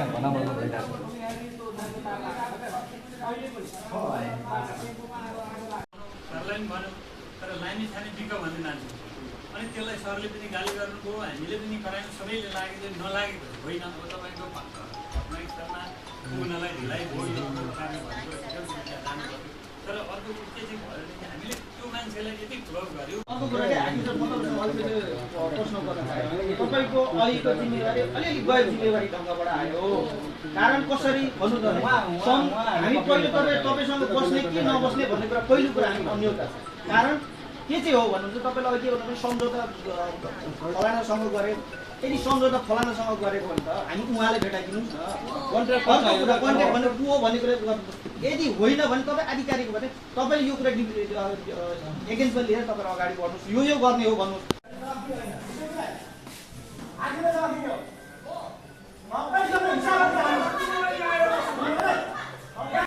यहाँ भनाभन भइरहेको छ। तर लाइने छाने बिक भन्दै नाच्छ अनि त्यसलाई सरले पनि गाली गर्नुभयो हामीले पनि करायौँ सबैले लागेको नलागेको होइन अब तपाईँको घटना स्तरमा पुग्नलाई ढिलाइ भयो कार्य भनेको जानुपर्थ्यो तर अर्को के चाहिँ भयो भने हामीले त्यो मान्छेलाई यति क्लब गर्यो। अर्को कुरा के हामी त मतलब अलिकति प्रश्न गर्न चाहे तपाईँको अहिलेको जिम्मेवारी अलिअलि गैर जिम्मेवारी ढङ्गबाट आयो कारण कसरी भन्नु त हामी पहिले तपाईँसँग बस्ने कि नबस्ने भन्ने कुरा पहिलो कुरा हामी अन्यता छ कारण के चाहिँ हो भन्नुहुन्छ तपाईँलाई अहिले के भन्नु सम्झौता फलानासँग गरे यदि सम्झौता फलानासँग गरेको भने त हामी उहाँले भेटाइदिनुहोस् न कन्ट्र्याक्ट भने को हो भन्ने कुरा गर्नु यदि होइन भने तपाईँ आधिकारिक भने तपाईँले यो कुरा एगेन्स्टमा लिएर तपाईँ अगाडि बढ्नुहोस् यो गर्ने हो भन्नुहोस्।